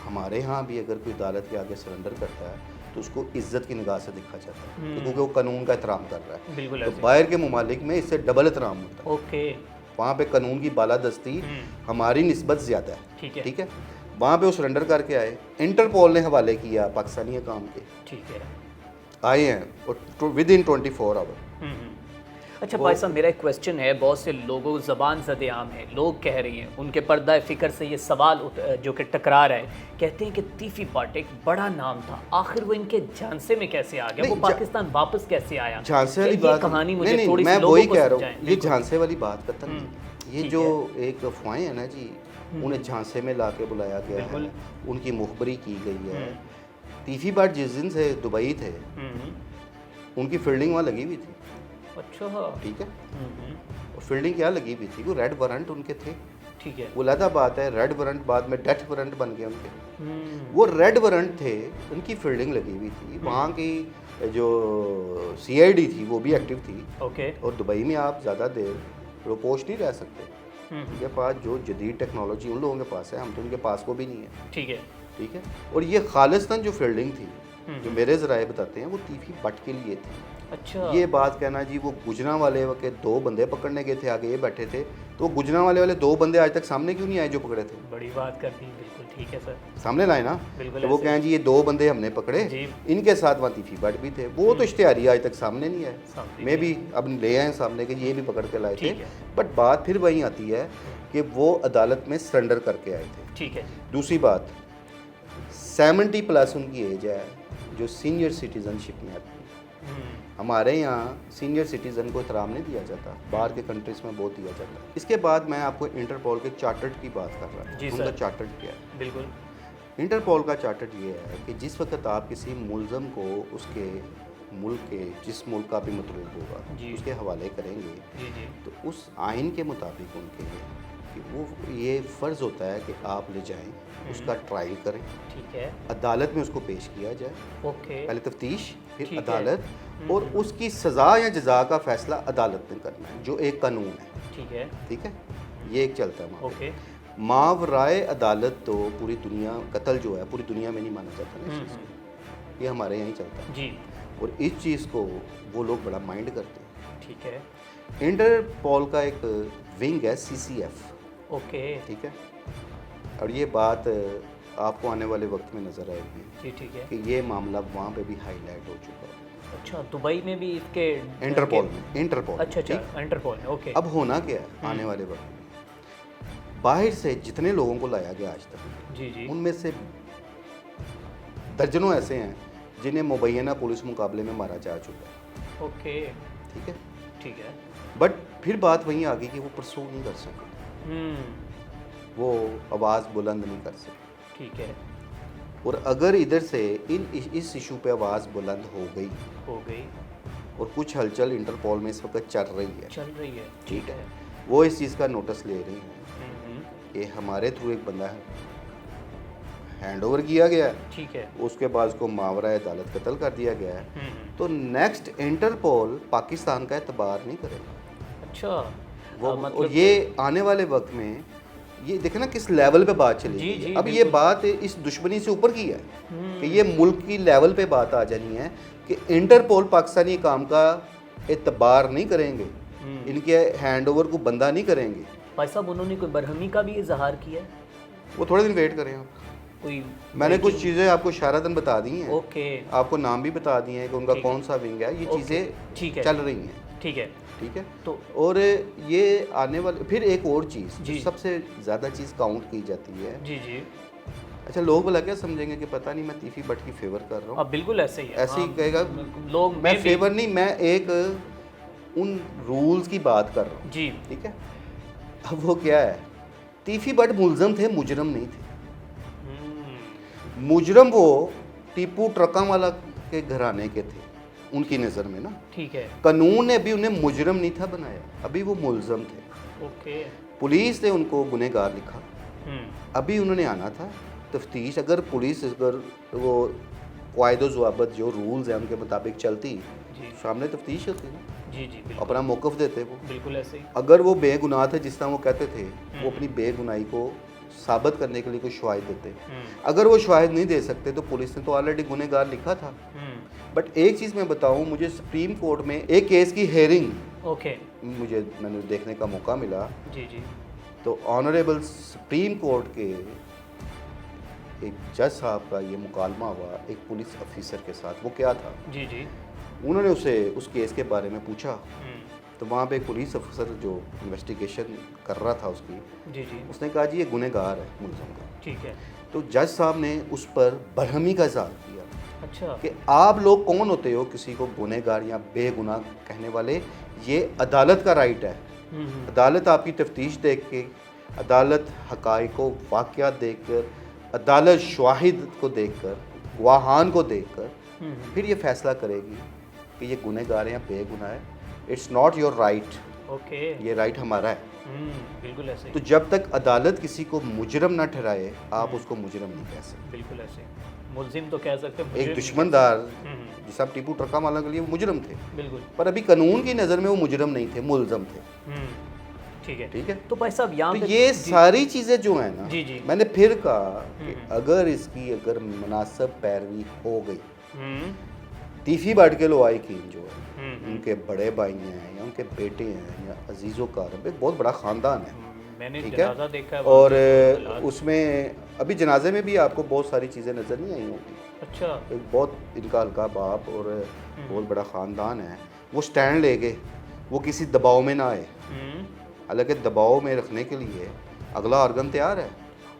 हमारे यहाँ भी अगर कोई अदालत के आगे सरेंडर करता है तो उसको इज्जत की निगाह से देखा जाता है, क्योंकि वो कानून का एहतराम कर रहा है। बिल्कुल तो ऐसे। बाहर के ममालिक में इससे डबल एहतराम होता है, ओके। वहाँ पे कानून की बालादस्ती हमारी निस्बत ज़्यादा है। ठीक है। ठीक है। वहाँ पे वो सरेंडर करके आए, इंटरपोल ने हवाले किया पाकिस्तानी काम के, ठीक है। आए हैं और विद इन 24 आवर। अच्छा भाई साहब, मेरा एक क्वेश्चन है, बहुत से लोगों ज़बान ज़द-ए-आम है, लोग कह रही हैं, उनके पर्दा फ़िक्र से ये सवाल जो कि टकरा रहा है, कहते हैं कि तीफी भट्ट एक बड़ा नाम था, आखिर वो इनके झांसे में कैसे आ गया, वो पाकिस्तान वापस कैसे आया? झांसे वाली ये बात कहानी मुझे नहीं, थोड़ी मैं सी लोगों वही को कह रहा समझाएं। हूँ, ये झांसे वाली बात कतन नहीं। ये ठीक जो एक अफवाहें है ना जी, उन्हें झांसे में ला के बुलाया गया बिल्कुल। है, उनकी मुखबरी की गई है। तीफी भट्ट जिस दिन से दुबई थे उनकी फील्डिंग वहाँ लगी हुई थी। अच्छा। ठीक है। और फील्डिंग क्या लगी हुई थी, वो रेड वारंट उनके थे। ठीक है। वो अलग बात है, रेड वारंट बाद में डेथ वारंट बन गए उनके। वो रेड वारंट थे, उनकी फील्डिंग लगी हुई थी। वहाँ की जो CID थी वो भी एक्टिव थी। ओके। और दुबई में आप ज़्यादा देर रोपोश नहीं रह सकते। उनके पास जो जदीद टेक्नोलॉजी उन लोगों के पास है, हम तो उनके पास को भी नहीं है। ठीक है। ठीक है। और ये खालिस्तान जो फील्डिंग थी, जो मेरे ज़राए बताते हैं, वो तीफी भट्ट के लिए थी। अच्छा। ये बात कहना जी वो गुजरा वाले के 2 बंदे पकड़ने गए थे, आगे ये बैठे थे, तो गुजरा वाले 2 बंदे आज तक सामने क्यों नहीं आए जो पकड़े थे? बड़ी बात कर दी, बिल्कुल ठीक है सर। सामने लाए ना। बिल्कुल तो वो ऐसे। कहें जी ये 2 बंदे हमने पकड़े, जी। इनके साथ वहाँ तीफी भट्ट भी थे, वो तो इश्तिहारी आज तक सामने नहीं आए। सामने मैं भी अब ले आए सामने कि ये भी पकड़ के लाए थे। ठीक है। बट बात फिर वही आती है कि वो अदालत में सरेंडर करके आए थे। ठीक है। दूसरी बात, 70 प्लस उनकी एज है, जो सीनियर सिटीजनशिप में आती है। हमारे यहाँ सीनियर सिटीज़न को एहतराम नहीं दिया जाता, बाहर के कंट्रीज़ में बहुत दिया जाता है। इसके बाद मैं आपको इंटरपोल के चार्टर्ड की बात कर रहा जी हूँ। सर। उनका चार्टर्ड क्या है? बिल्कुल। इंटरपोल का चार्टर्ड ये है कि जिस वक्त आप किसी मुलज़म को उसके मुल्क के जिस मुल्क का भी मतलूब होगा जी। उसके हवाले करेंगे जी जी तो उस आइन के मुताबिक उनके कि वो ये फ़र्ज़ होता है कि आप ले जाएं, उसका ट्रायल करें, ठीक है अदालत में उसको पेश किया जाए, ओके पहले तफ्तीश फिर ठीक है। अदालत, और उसकी सज़ा या जज़ा का फ़ैसला अदालत ने करना है, जो एक कानून है। ठीक है ठीक है, ये एक चलता है वहाँ पे। ओके मावराए अदालत तो पूरी दुनिया, कत्ल जो है पूरी दुनिया में नहीं माना जाता ना इस चीज़ को, ये हमारे यहाँ ही चलता है। जी और इस चीज़ को वो लोग बड़ा माइंड करते हैं। ठीक है इंटरपोल का एक विंग है CCF, ओके ठीक है, और ये बात आपको आने वाले वक्त में नज़र आएगी जी ठीक है कि ये मामला वहाँ पे भी हाईलाइट हो चुका है, अच्छा दुबई में भी इसके इंटरपोल में। इंटरपोल में, अच्छा ठीक अच्छा इंटरपोल में ओके अब होना क्या है आने वाले वक्त में, बाहर से जितने लोगों को लाया गया आज तक, जी जी उनमें से दर्जनों ऐसे हैं जिन्हें मुबैना पुलिस मुकाबले में मारा जा चुका है। ओके ठीक है, ठीक है बट फिर बात वहीं आ गई कि वो परसू नहीं कर सके, वो आवाज़ बुलंद नहीं कर सके। ठीक है और अगर इधर से इस इशू पे आवाज़ बुलंद हो गई और कुछ हलचल इंटरपोल में इस वक्त चल रही है, ठीक है वो इस चीज़ का नोटिस ले रही हैं हम्म, कि हमारे थ्रू एक बंदा हैंड ओवर किया गया है, ठीक है उसके बाद उसको मावरा अदालत कत्ल कर दिया गया है, तो नेक्स्ट इंटरपोल पाकिस्तान का एतबार नहीं करेगा। अच्छा वो मतलब और ये आने वाले वक्त में ये देखे ना किस लेवल पे बात चली जी, गई है। जी, अब ये बिल्कुल। बात इस दुश्मनी से ऊपर की है कि ये मुल्क की लेवल पे बात आ जानी है कि इंटरपोल पाकिस्तानी काम का एतबार नहीं करेंगे, इनके हैंडओवर को बंदा नहीं करेंगे। भाई साहब उन्होंने कोई बरहमी का भी इजहार किया है? वो थोड़े दिन वेट करें आप। कोई मैंने कुछ चीज़ें आपको इशारतन बता दी हैं, ओके आपको नाम भी बता दिए हैं कि उनका ठीक है। कौन सा विंग है, ये ओके, चीज़ें ठीक है चल रही हैं। ठीक है ठीक है, तो और ये आने वाले फिर एक और चीज़ जी। जो सबसे ज़्यादा चीज़ काउंट की जाती है, जी जी अच्छा लोग भला क्या समझेंगे कि पता नहीं मैं तीफी भट्ट की फेवर कर रहा हूँ, अब बिल्कुल ऐसे ही है ऐसे ही हाँ, कहेगा लोग मैं भी- फेवर नहीं, मैं एक उन रूल्स की बात कर रहा हूँ। जी ठीक है, अब वो क्या है, तीफी भट्ट मुलजम थे, मुजरम नहीं थे। मुजरम वो टीपू ट्रका वाला के घराने के थे उनकी नज़र में ना, ठीक है कानून ने अभी उन्हें मुजरम नहीं था बनाया, अभी वो मुलजम थे। ओके पुलिस ने उनको गुनहगार लिखा, हम्म, अभी उन्होंने आना था तफ्तीश, अगर पुलिस अगर वो कायदो ज़वाबत जो रूल्स हैं उनके मुताबिक चलती, जी सामने तफ्तीश होती ना, जी जी बिल्कुल अपना मौक़िफ़ देते वो। बिल्कुल ऐसे ही अगर वो बेगुनाह थे जिस तरह वो कहते थे, वो अपनी बेगुनाही को साबित करने के लिए कोई शवाहिद देते, अगर वो शवाहिद नहीं दे सकते तो पुलिस ने तो ऑलरेडी गुनहगार लिखा था। बट एक चीज़ मैं बताऊं, मुझे सुप्रीम कोर्ट में एक केस की हेयरिंग ओके मैंने देखने का मौका मिला, जी जी तो ऑनरेबल सुप्रीम कोर्ट के एक जज साहब का ये मुकालमा हुआ एक पुलिस अफिसर के साथ। वो क्या था, जी जी उन्होंने उसे उस केस के बारे में पूछा, हम्म, तो वहाँ पे एक पुलिस अफसर जो इन्वेस्टिगेशन कर रहा था उसकी, जी जी उसने कहा जी ये गुनहगार है मुलज़म का। ठीक है तो जज साहब ने उस पर बरहमी का इज़हार किया अच्छा कि आप लोग कौन होते हो किसी को गुनहगार या बेगुनाह कहने वाले, ये अदालत का राइट है। अदालत आपकी तफ्तीश देख के, अदालत हक़ाइक़ को वाक़यात देख कर, अदालत शवाहिद को देख कर, गवाहान को देख कर फिर ये फ़ैसला करेगी कि ये गुनहगार है या बेगुनाह है। It's not your right, okay ये राइट हमारा है। बिल्कुल ऐसे ही तो जब तक अदालत किसी को मुजरम ना ठहराए, आप उसको मुजरम नहीं कह सकते। बिल्कुल ऐसे मुलजिम तो कह सकते हैं एक मुजरिम नहीं दुश्मनदार कह सकते। जिस आप टीपू ट्रका वाला के लिए वो मुजरम थे, बिल्कुल पर अभी कानून की नज़र में वो मुजरम नहीं थे, मुलजम थे। ठीक है ठीक है, तो भाई साहब यहाँ तो पे ये जी, सारी चीज़ें जो है ना, जी, जी। मैंने फिर कहा कि अगर इसकी अगर मुनासिब पैरवी हो गई, हम्म, तीफी भट्ट के लोआइकीन जो है, हम्म, उनके बड़े भाई हैं या उनके बेटे हैं या अजीज़ो कारब, एक बहुत बड़ा ख़ानदान है। मैंने ठीक जनाजा है, देखा है और बहुत उसमें अभी जनाजे में भी आपको बहुत सारी चीज़ें नज़र नहीं आई होंगी। अच्छा एक बहुत इनका हल्का बाप और बहुत बड़ा ख़ानदान है, वो स्टैंड ले गए, वो किसी दबाव में ना आए, हम्म, हालांकि दबाव में रखने के लिए अगला ऑर्गन तैयार है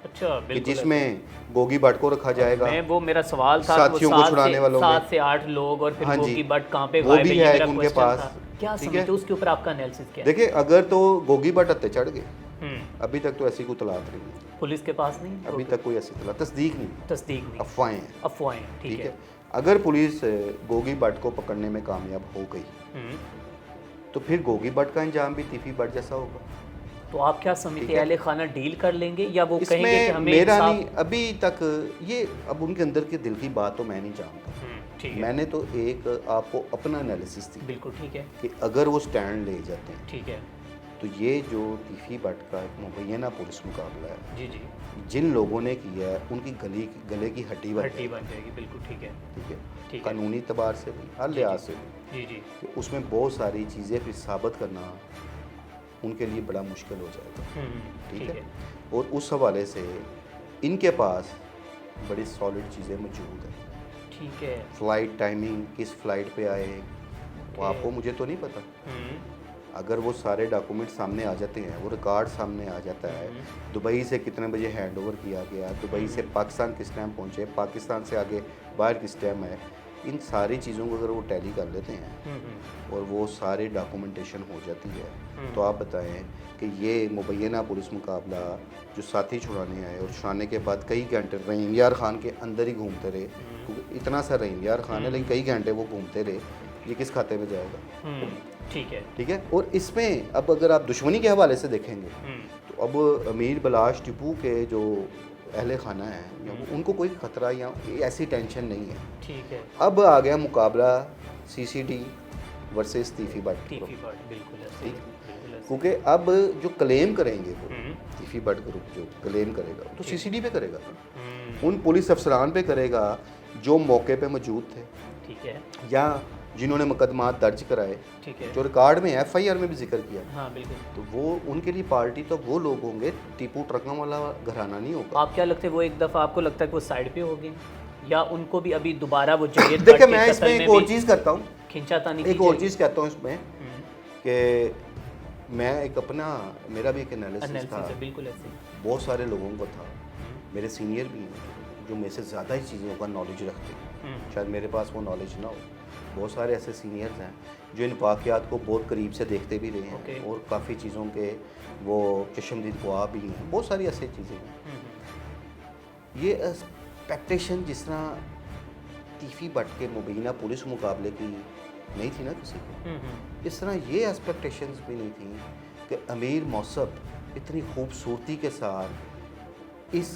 अच्छा कि बिल्कुल जिसमें गोगी भट्ट को रखा जाएगा, मैं वो मेरा सवाल था साथियों को छुड़ाने वालों में। 7 से 8 लोग और फिर हाँ जी, गोगी भट्ट कहाँ पे वो गायब भी ये है मेरा उनके question पास। था। क्या ठीक समझते है, हो उसके ऊपर आपका एनालिसिस क्या है? देखिए अगर तो गोगी भट्ट हत्ते चढ़ गए, हम्म, अभी तक तो ऐसी कोई तलाक नहीं है, पुलिस के पास नहीं अभी तक कोई ऐसी तलाक तस्दीक नहीं, तस्दीक नहीं अफवाहें हैं। अफवाहें ठीक ठीक है है, अगर पुलिस गोगी भट्ट को पकड़ने में कामयाब हो गई तो फिर गोगी भट्ट का अंजाम भी तीफी भट्ट जैसा होगा। तो आप क्या समझते हैं, अहले खाना डील कर लेंगे या वो कहेंगे कि इसमें हमें मेरा इंसाफ- नहीं अभी तक ये, अब उनके अंदर के दिल की बात तो मैं नहीं जानता। ठीक है, मैंने तो एक आपको अपना एनालिसिस दी बिल्कुल ठीक है, कि अगर वो स्टैंड ले जाते हैं ठीक है, तो ये जो तीफी भट्ट का एक मुबैना पुलिस मुकाबला है, जी जी, जिन लोगों ने किया है उनकी गले की हड्डी बन हड्डी बन जाएगी, बिल्कुल ठीक है, ठीक है, ठीक है, कानूनी तबार से भी, हर लिहाज से भी, जी जी, कि उसमें बहुत सारी चीज़ें फिर साबित करना उनके लिए बड़ा मुश्किल हो जाएगा। ठीक है, और उस हवाले से इनके पास बड़ी सॉलिड चीज़ें मौजूद हैं। ठीक है, फ़्लाइट टाइमिंग, किस फ़्लाइट पे आए वो आपको मुझे तो नहीं पता। अगर वो सारे डॉक्यूमेंट सामने आ जाते हैं, वो रिकॉर्ड सामने आ जाता है, दुबई से कितने बजे हैंड ओवर किया गया, दुबई से पाकिस्तान किस टाइम पहुँचे, पाकिस्तान से आगे बाहर किस टाइम है, इन सारी चीज़ों को अगर वो टैली कर लेते हैं और वो सारी डॉक्यूमेंटेशन हो जाती है, तो आप बताएं कि ये मुबैना पुलिस मुकाबला जो साथी छुड़ाने आए और छुड़ाने के बाद कई घंटे रहीम यार खान के अंदर ही घूमते रहे, क्योंकि इतना सा रहीम यार खान है लेकिन कई घंटे वो घूमते रहे, ये किस खाते में जाएगा? ठीक है, ठीक है। और इसमें अब अगर आप दुश्मनी के हवाले से देखेंगे तो अब अमीर बलाश टिपू के जो अहले खाना है उनको कोई ख़तरा या ऐसी टेंशन नहीं है। ठीक है, अब आ गया मुकाबला सीसीडी वर्सेस तीफी भट्ट, टीफी बर्ड, बिल्कुल ऐसे ही, बिल्कुल ऐसे क्योंकि अब जो क्लेम करेंगे वो ही। तीफी भट्ट ग्रुप जो क्लेम करेगा तो सीसीडी पे करेगा, हम्म, उन पुलिस अफसरान पे करेगा जो मौके पे मौजूद थे ठीक है, या जिन्होंने मुकदमा दर्ज कराए, ठीक है, जो रिकॉर्ड में एफआईआर में भी जिक्र किया, हाँ बिल्कुल। तो वो उनके लिए पार्टी तो वो लोग होंगे, टीपू ट्रकों वाला घराना नहीं होगा। आप क्या लगता है वो एक दफ़ा आपको लगता है कि वो साइड पे हो गए या उनको भी अभी दोबारा वो जगह देखिए मैं इसमें एक और चीज़ करता हूँ, खिंचातानी एक और चीज़ कहता हूँ इसमें कि मैं एक अपना मेरा भी एक एनालिसिस था, बिल्कुल ऐसे ही। बहुत सारे लोगों को था, मेरे सीनियर भी हैं जो मेरे से ज़्यादा ही चीज़ों का नॉलेज रखते हैं, शायद मेरे पास वो नॉलेज ना हो। बहुत सारे ऐसे सीनियर्स हैं जो इन वाक़यात को बहुत करीब से देखते भी रहे हैं और काफ़ी चीज़ों के वो चश्मदीद गवाह भी हैं, बहुत सारी ऐसी चीज़ें हैं। ये एक्सपेक्टेशन जिस तरह तीफी भट्ट के मुबैना पुलिस मुकाबले की नहीं थी ना किसी को, इस तरह ये एक्सपेक्टेशंस भी नहीं थी कि अमीर मौसब इतनी खूबसूरती के साथ इस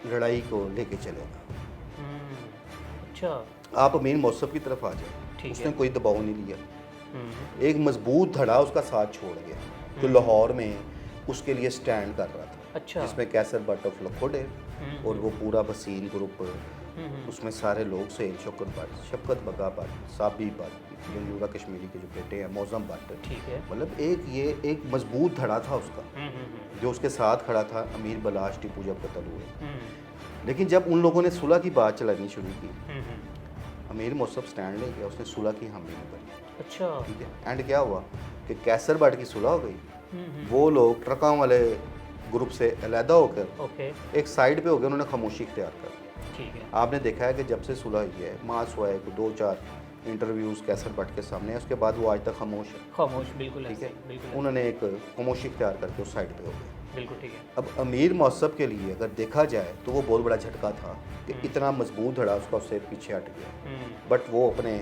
लड़ाई को लेके चलेगा। अच्छा, आप अमीर मौसब की तरफ आ जाए, उसने कोई दबाव नहीं लिया, एक मजबूत धड़ा उसका साथ छोड़ गया जो लाहौर में उसके लिए स्टैंड कर रहा था। अच्छा, जिसमें कैसर भट्ट ऑफ लखोड है और वो पूरा वसील ग्रुप, उसमें सारे लोग से शौकत भट्ट, शफकत बगा भट्ट, साबी भट्ट, जनूरा कश्मीरी के जो बेटे हैं मौज़म भट्ट, ठीक है, मतलब ये एक मजबूत धड़ा था उसका जो उसके साथ खड़ा था अमीर बलाश टिपू जब कत्ल हुए। लेकिन जब उन लोगों ने सुलह की बात चलानी शुरू की, अमीर मौसब स्टैंड ले गया, उसने सुलह की हामी नहीं करी। अच्छा, ठीक है, एंड क्या हुआ कि कैसर भट्ट की सुलह हो गई, वो लोग ट्रकों वाले ग्रुप से अलहदा होकर ओके, एक साइड पे हो गए, उन्होंने खामोशी इख्तियार कर ली। ठीक है, आपने देखा है कि जब से सुलह हुई है, मास हुआ है, 2-4 इंटरव्यूज़ कैसर भट्ट के सामने है, उसके बाद वो आज तक खामोश है। खामोश, बिल्कुल ठीक ऐसे है, ही, बिल्कुल उन्होंने एक खामोशी इख्तियार करके उस साइड पे हो गए। बिल्कुल ठीक है, अब अमीर मौसब के लिए अगर देखा जाए तो वो बहुत बड़ा झटका था कि इतना मजबूत धड़ा उसका उससे पीछे हट गया, बट वो अपने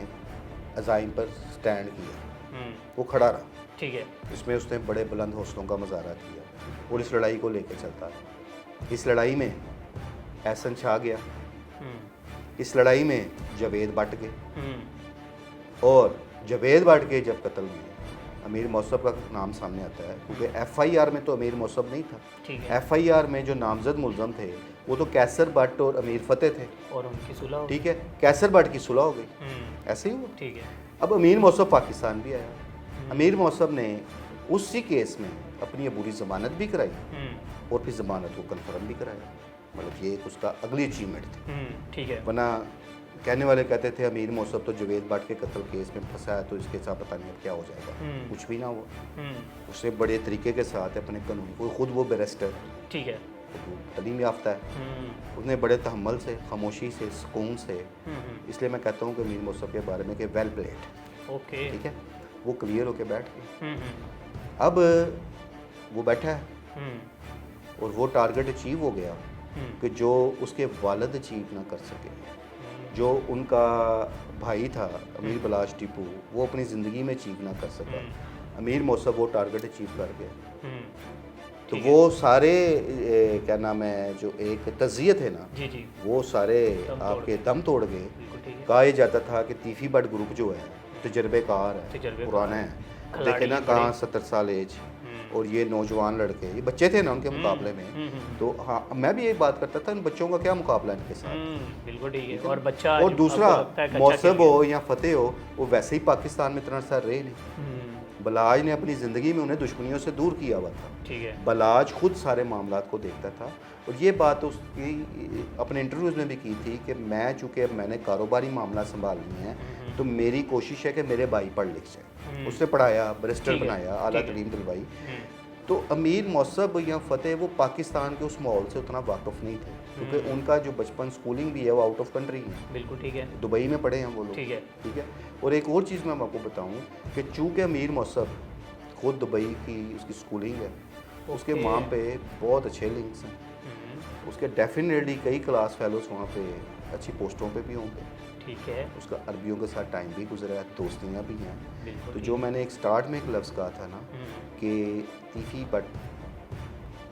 अज़ाइम पर स्टैंड किया, वो खड़ा रहा। ठीक है, इसमें उसने बड़े बुलंद हौसलों का मुजाहरा किया और इस लड़ाई को लेकर चलता रहा। इस लड़ाई में एहसन छा गया, इस लड़ाई में जावेद भट्ट गए, और जावेद भट्ट के जब कत्ल हुए अमीर मौसब का नाम सामने आता है, क्योंकि एफआईआर में तो अमीर मौसब नहीं था। ठीक है, एफआईआर में जो नामजद मुलजम थे वो तो कैसर भट्ट और अमीर फतेह थे। और उनकी सुलह हो गई। ठीक है, कैसर भट्ट की सुलह हो गई, ऐसे ही हुआ। ठीक है, अब अमीर मौसब पाकिस्तान भी आया, अमीर मौसब ने उसी केस में अपनी अबूरी ज़मानत भी कराई और फिर ज़मानत को कन्फर्म भी कराया, मतलब ये एक उसका अगली अचीवमेंट थी। ठीक है, वरना कहने वाले कहते थे अमीर मौसब तो जावेद भट्ट के कत्ल केस में फंसा है तो इसके साथ पता नहीं अब क्या हो जाएगा, कुछ भी ना हुआ। उसने बड़े तरीके के साथ अपने कानून को, खुद वो बैरिस्टर, ठीक है, तलीम याफ्ता है, उसने बड़े तहम्मुल से, खामोशी से, सुकून से, इसलिए मैं कहता हूँ कि अमीर मौसब के बारे में कि वेल प्लेड। ओके, ठीक है, वो क्लियर होके बैठ गए। अब वो बैठा है और वो टारगेट अचीव हो गया कि जो उसके वालिद अचीव ना कर सके, जो उनका भाई था अमीर बलाश टीपू, वो अपनी ज़िंदगी में अचीव ना कर सका। अमीर मौसम वो टारगेट अचीव कर गया। तो ठीक वो सारे क्या नाम है, जो एक तज़िये थे ना, जी जी वो सारे दम तोड़ आपके दम तोड़ गए। बिल्कुल ठीक है। कहा यह जाता था कि तीफी बट ग्रुप जो है तजर्बेकार है, तजर्बेकार पुराना है, है। खिलाड़ी देखे ना बड़े। कहाँ 70 साल एज, और ये नौजवान लड़के, ये बच्चे थे ना उनके मुकाबले में। तो हाँ, मैं भी यही बात करता था, इन बच्चों का क्या मुकाबला इनके साथ। बिल्कुल ठीक है। ठीक है और ना? बच्चा और दूसरा आपको लगता है कि अच्छा मौसब खेल हो या फतेह हो, वो वैसे ही पाकिस्तान में इतना अर्सा रहे नहीं। गया। बलाज ने अपनी ज़िंदगी में उन्हें दुश्मनियों से दूर किया हुआ था। ठीक है। बलाज खुद सारे मामलात को देखता था, और ये बात उसकी अपने इंटरव्यूज़ में भी की थी कि मैं चूँकि अब मैंने कारोबारी मामला संभालनी है, तो मेरी कोशिश है कि मेरे भाई पढ़ लिख जाए। उसने पढ़ाया, बैरिस्टर ठीक है, बनाया, आला ठीक है। तलीम दिलवाई। तो अमीर मौसब या फतेह वो पाकिस्तान के उस माहौल से उतना वाकफ़ नहीं थे, क्योंकि उनका जो बचपन स्कूलिंग भी है वो आउट ऑफ कंट्री है, बिल्कुल ठीक है। दुबई में पढ़े हैं वो लोग। ठीक है। ठीक है। और एक और चीज़ मैं आपको बताऊं कि चूँकि अमीर मौसब खुद दुबई की उसकी स्कूलिंग है, उसके ओके। माँ पे बहुत अच्छे लिंक्स हैं, उसके डेफिनेटली कई क्लास फेलोज वहाँ पे अच्छी पोस्टों पे भी होंगे। ठीक है। उसका अरबियों के साथ टाइम भी गुजरा है, दोस्तियाँ भी हैं। बिल्कुल तो ठीक जो है। मैंने एक स्टार्ट में एक लफ्ज़ कहा था ना कि तीफी बट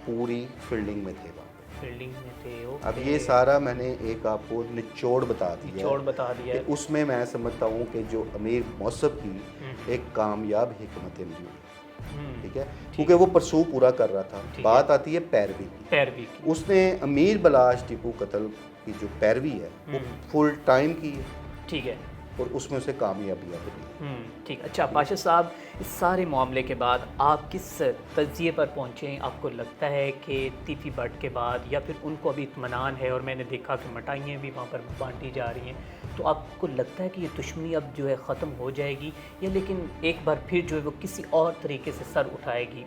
पूरी फील्डिंग में थे वहाँ पे। फील्डिंग में थे। अब ओके। ये सारा मैंने एक आपको निचोड़ बता दिया है निचोड़ बता दिया है। कि उसमें मैं समझता हूँ कि जो अमीर मौसब की एक कामयाब हिकमत अमली है। ठीक है, क्योंकि वो परसू पूरा कर रहा था। ठीक बात आती है पैरवी की। पैरवी की। उसने अमीर बलाश टीपू कत्ल की जो पैरवी है वो फुल टाइम की है, ठीक है। और उसमें उसे कामयाबियाँ भी दी। ठीक। अच्छा पाशा साहब, इस सारे मामले के बाद आप किस तजिए पर पहुँचे? आपको लगता है कि तीफी बट के बाद, या फिर उनको अभी इत्मीनान है और मैंने देखा कि मिठाइयाँ भी वहाँ पर बांटी जा रही हैं, तो आपको लगता है कि ये दुश्मनी अब जो है ख़त्म हो जाएगी, या लेकिन एक बार फिर जो है वो किसी और तरीके से सर उठेगी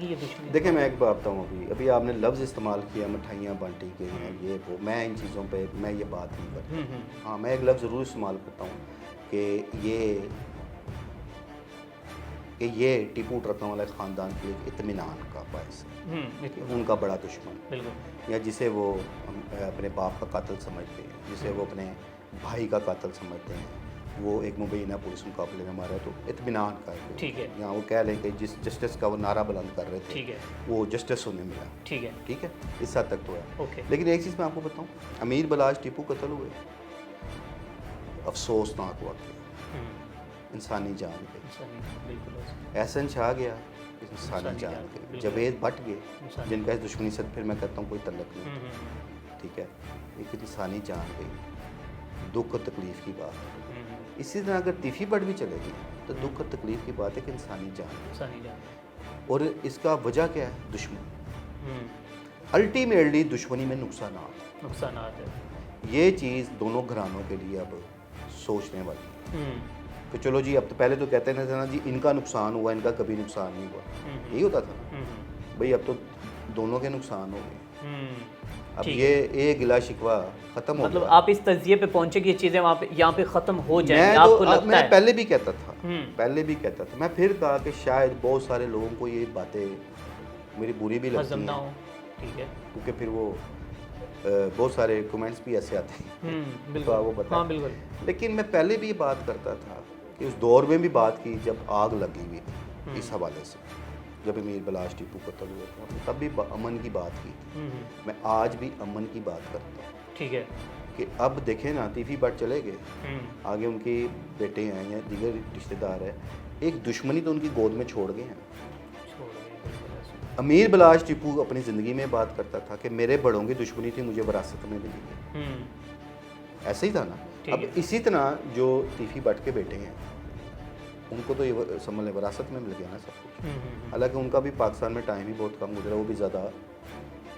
ये दुश्मनी? देखिए मैं एक बात बताऊँ, अभी आपने लफ्ज़ इस्तेमाल किया मिठाइयाँ बांटी गई हैं, ये वो, मैं इन चीज़ों पे मैं ये बात नहीं करता। हाँ, मैं एक लफ्ज़ ज़रूर इस्तेमाल करता हूँ कि ये टीपू ट्रकों वाले ख़ानदान के लिए इत्मीनान का बायस है कि उनका बड़ा दुश्मन, बिल्कुल। या जिसे वो अपने बाप का कातिल समझते हैं, जिसे वो अपने भाई का कातिल समझते हैं, वो एक मुबैना पुलिस मुकाबले में मारा है, तो इत्मीनान का है। ठीक है। यहाँ वो कह लें कि जिस जस्टिस का वो नारा बुलंद कर रहे थे, ठीक है। वो जस्टिस उन्हें मिला। ठीक है। ठीक है, इस हद तक तो है। ओके। लेकिन एक चीज़ मैं आपको बताऊँ, अमीर बलाश टीपू कत्ल हुए, अफसोसनाक वाक़या, इंसानी जान गई। बिल्कुल ऐसे। एहसन छा गया, इंसानी इंसानी जान जान, गई। बिल्कुल। जवेद भट गए, इंसानी जिनका इस दुश्मनी से फिर मैं कहता हूँ कोई तल्लक नहीं। ठीक है, एक इंसानी जान गई, दुख और तकलीफ़ की बात। इसी तरह अगर तीफी बट भी चलेगी तो दुख और तकलीफ़ की बात है कि इंसानी जान। इंसानी जान। और इसका वजह क्या है? दुश्मनी। अल्टीमेटली दुश्मनी में नुकसान है। ये चीज़ दोनों घरानों के लिए अब सोचने वाली है। तो चलो जी, अब तो पहले तो कहते हैं ना जी इनका नुकसान हुआ, इनका कभी नुकसान नहीं हुआ, यही होता था ना भाई। अब तो दोनों के नुकसान हो गए। अब ये गिला शिकवा ख़त्म हो मतलब गया। आप इस तजिए पे पहुंचे कि ये चीज़ें वहाँ पे यहाँ पे ख़त्म हो जाएंगी, मैं आपको तो लगता मैं है? पहले भी कहता था, मैं फिर कहा कि शायद बहुत सारे लोगों को ये बातें मेरी बुरी भी लगती हज़म ना हैं, हो। ठीक है। क्योंकि फिर वो बहुत सारे कमेंट्स भी ऐसे आते हैं। बिल्कुल। तो वो बताएं। हाँ बिल्कुल। लेकिन मैं पहले भी ये बात करता था कि उस दौर में भी बात की जब आग लगी हुई थी, इस हवाले से जब अमीर बलाश टीपू कत्ल हुए थे, हमने तब भी अमन की बात की थी। मैं आज भी अमन की बात करता हूँ ठीक है। कि अब देखें ना, तीफी बट चले गए, आगे उनके बेटे हैं या दीगर रिश्तेदार है, एक दुश्मनी तो उनकी गोद में छोड़ गए हैं। अमीर बलाश टीपू अपनी ज़िंदगी में बात करता था कि मेरे बड़ों की दुश्मनी थी, मुझे विरासत में मिली है। ऐसा ही था ना। अब इसी तरह जो तीफी बट के बेटे हैं, उनको तो ये समझ लें विरासत में मिल गया ना सब कुछ। हालांकि उनका भी पाकिस्तान में टाइम ही बहुत कम गुजरा, वो भी ज़्यादा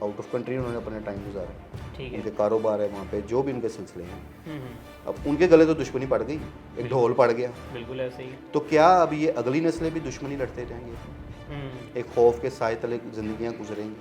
आउट ऑफ कंट्री उन्होंने अपना टाइम गुजारा। ठीक है। उनके कारोबार है वहाँ पे, जो भी उनके सिलसिले हैं। अब उनके गले तो दुश्मनी पड़ गई, एक ढोल पड़ गया। बिल्कुल ऐसे ही। तो क्या अब ये अगली नस्लें भी दुश्मनी लड़ते रहेंगे? एक खौफ के साए तले ज़िंदगियाँ गुजरेंगी।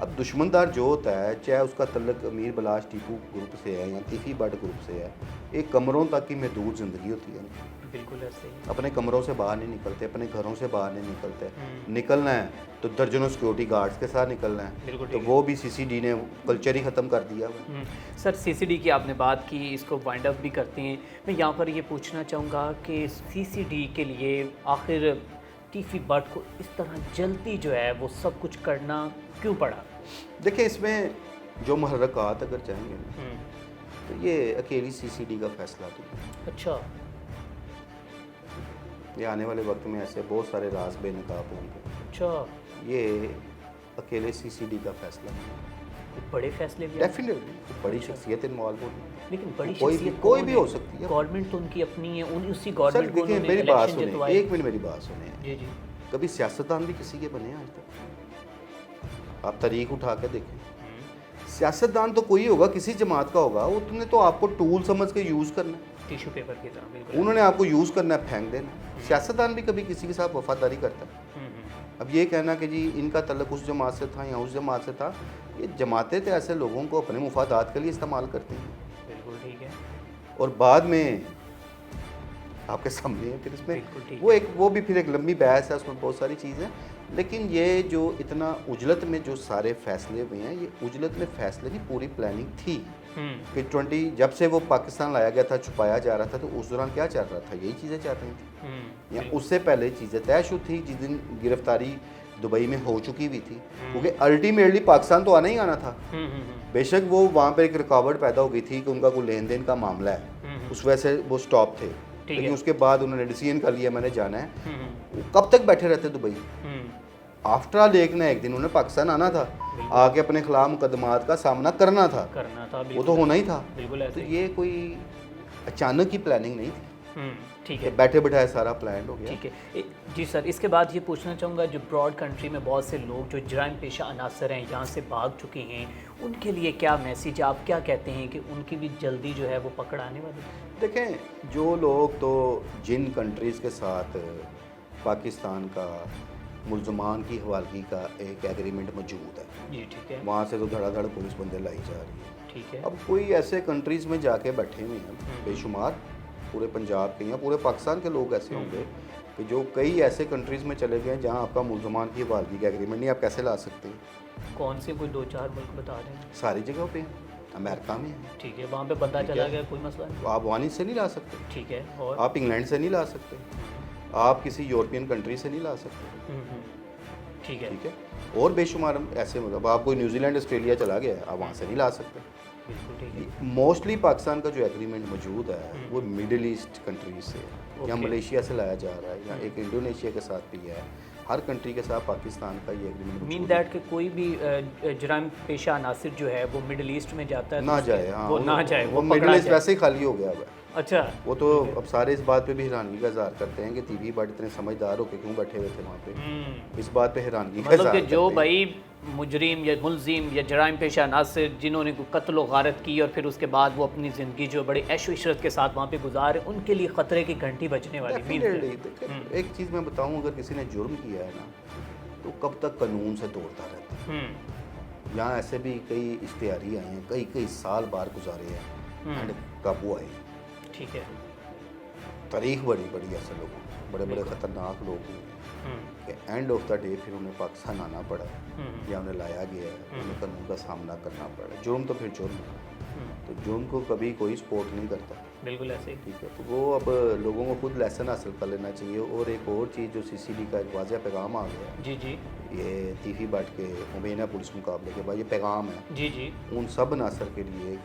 अब दुश्मनदार जो होता है, चाहे उसका तल्लक अमीर बलाश टीपू ग्रुप से है या तीफी बट ग्रुप से है, एक कमरों तक की महदूद ज़िंदगी होती है। बिल्कुल ऐसे ही। अपने कमरों से बाहर नहीं निकलते, अपने घरों से बाहर नहीं निकलते। निकलना है तो दर्जनों सिक्योरिटी गार्ड्स के साथ निकलना है, बिल्कुल तो ठीक है। वो भी सीसीडी ने कल्चर ही ख़त्म कर दिया हुआ है। सर सीसीडी की आपने बात की, इसको वाइंड अप भी करते हैं। मैं यहाँ पर ये पूछना चाहूँगा कि सीसीडी के लिए आखिर टीफी बट को इस तरह जल्दी जो है वो सब कुछ करना क्यों पड़ा? देखिए, इसमें जो महरक़ात अगर चाहेंगे ना, तो ये अकेली सीसीडी का फैसला नहीं है। अच्छा। ये आने वाले वक्त में ऐसे बहुत सारे राज बेनकाब होंगे। अच्छा। ये अकेले सीसीडी का फैसला नहीं है। कोई बड़े फैसले भी डेफिनेटली बड़ी शख्सियत इन्वॉल्व होगी, लेकिन बड़ी कोई भी शख्सियत कोई कौन भी है? हो सकती है। गवर्नमेंट तो उनकी अपनी है, उन उसी सर गवर्नमेंट को देखिए, उन्होंने मेरी बात इलेक्शन सुने, जितवाए। एक मिनट मेरी बात सुने। जी जी। कभी सियासतदान भी किसी के बने हैं आज तक? आप तारीख उठा के देखें, सियासतदान तो कोई होगा, किसी जमात का होगा, उसने तो आपको टूल समझ के यूज़ करना है, टिश्यू पेपर की तरह बिल्कुल। उन्होंने आपको यूज़ करना है, फेंक देना है। सियासतदान भी कभी किसी के साथ वफादारी करता है। अब ये कहना कि जी इनका तल्लुक उस जमात से था या उस जमात से था, ये जमातें तो ऐसे लोगों को अपने मुफादात के लिए इस्तेमाल करती हैं, बिल्कुल ठीक है। और बाद में आपके सामने है फिर बिल्कुल इसमें ठीक वो भी फिर एक लंबी बहस है, उसमें बहुत सारी चीज़ें। लेकिन ये जो इतना उजलत में जो सारे फैसले हुए हैं, ये उजलत में फैसले की पूरी प्लानिंग थी कि 20 जब से वो पाकिस्तान लाया गया था, छुपाया जा रहा था, तो उस दौरान क्या चल रहा था, यही चीज़ें चल रही थी, या उससे पहले चीज़ें तयशुदा थी जिस दिन गिरफ्तारी दुबई में हो चुकी हुई थी, क्योंकि अल्टीमेटली पाकिस्तान तो आना ही आना था। बेशक वो वहाँ पर एक रुकावट पैदा हो गई थी कि उनका कोई लेन देन का मामला है, उस वजह से वो स्टॉप थे, लेकिन उसके बाद उन्होंने डिसीजन कर लिया मैंने जाना है। वो कब तक बैठे रहते दुबई? आफ्टर ऑल एक ना एक दिन उन्हें पाकिस्तान आना था, आके अपने खिलाफ मुकदमात का सामना करना था, वो तो होना ही था। बिल्कुल तो ये कोई अचानक की प्लानिंग नहीं थी, ठीक है। बैठे बैठाए सारा प्लान हो गया। ठीक है जी सर, इसके बाद ये पूछना चाहूँगा, जो ब्रॉड कंट्री में बहुत से लोग जो जराइम पेशा अनासर हैं यहाँ से भाग चुके हैं, उनके लिए क्या मैसेज, आप क्या कहते हैं कि उनकी भी जल्दी जो है वो पकड़ आने वाली है? देखें, जो लोग तो जिन कंट्रीज़ के साथ पाकिस्तान का मुल्ज़मान की हवालगी का एक एग्रीमेंट मौजूद है, जी ठीक है। वहाँ से तो धड़ाधड़ पुलिस बंदे लाई जा रही है। ठीक है। अब कोई ऐसे कंट्रीज़ में जाके बैठे हुए हैं बेशुमार, पूरे पंजाब के या पूरे पाकिस्तान के लोग ऐसे होंगे कि जो कई ऐसे कंट्रीज़ में चले गए जहाँ आपका मुल्ज़मान की हवालगी का एग्रीमेंट नहीं, आप कैसे ला सकते हैं? कौन से कोई 2-4 मुल्क बता रहे हैं? सारी जगहों पे हैं, अमेरिका में है, ठीक है, वहाँ पे बंदा चला गया, कोई मसला नहीं। आप वानी से नहीं ला सकते, ठीक है। और आप इंग्लैंड से नहीं ला सकते, आप किसी यूरोपियन कंट्री से नहीं ला सकते, ठीक है। ठीक है। और बेशुमार ऐसे मतलब आप कोई न्यूजीलैंड ऑस्ट्रेलिया चला गया है, आप वहाँ से नहीं ला सकते। बिल्कुल ठीक है। मोस्टली पाकिस्तान का जो एग्रीमेंट मौजूद है वो मिडिल ईस्ट कंट्रीज से, या मलेशिया से लाया जा रहा है, या एक इंडोनेशिया के साथ भी है, हर कंट्री के साथ पाकिस्तान का ये एग्रीमेंट मीन दैट कि कोई भी जराइम पेशा अनासिर जो है वो मिडिल ईस्ट में जाता है, ना तो जाए। हाँ, वो ना जाए, वो मिडिल ईस्ट वैसे ही खाली हो गया हुआ है। अच्छा। वो तो अब सारे इस बात पे भी हैरानगी का इजहार करते हैं कि टीवी बट इतने समझदार हो के क्यों बैठे हुए थे वहाँ पे, इस बात पे हैरानगी का मतलब इजहार कि जो करते हैं। भाई मुजरिम या मुलजिम या जराइम पेशा नासिर जिन्होंने कोई कत्ल व गारत की और फिर उसके बाद वो अपनी ज़िंदगी जो बड़ी ऐशो इशरत के साथ वहाँ पे गुजारे, उनके लिए ख़तरे की घंटी बजने वाली। Definitely, देखिए, एक चीज़ मैं बताऊँ, अगर किसी ने जुर्म किया है ना, तो कब तक कानून से दौड़ता रहता है। यहाँ ऐसे भी कई इश्तिहारी आए हैं, कई साल बाहर गुजारे हैं एंड काबू आए। ठीक है। तारीख बड़ी बड़ी ऐसे लोगों की, बड़े बड़े ख़तरनाक लोग हैं कि एंड ऑफ द डे फिर उन्हें पाकिस्तान आना पड़ा या उन्हें लाया गया है, उन्हें कानून का सामना करना पड़ा। जुर्म तो फिर जुर्म है, तो जुर्म को कभी कोई सपोर्ट नहीं करता। बिल्कुल ऐसे ही। ठीक है, तो वो अब लोगों को खुद लेसन हासिल कर लेना चाहिए। और एक और चीज़ जो सीसीडी का एक वाज़ह पैगाम आ गया है, जी जी ये तीफी बट के मुबैना पुलिस मुकाबले के बाद ये पैगाम है जी जी। उन सब नासर के लिए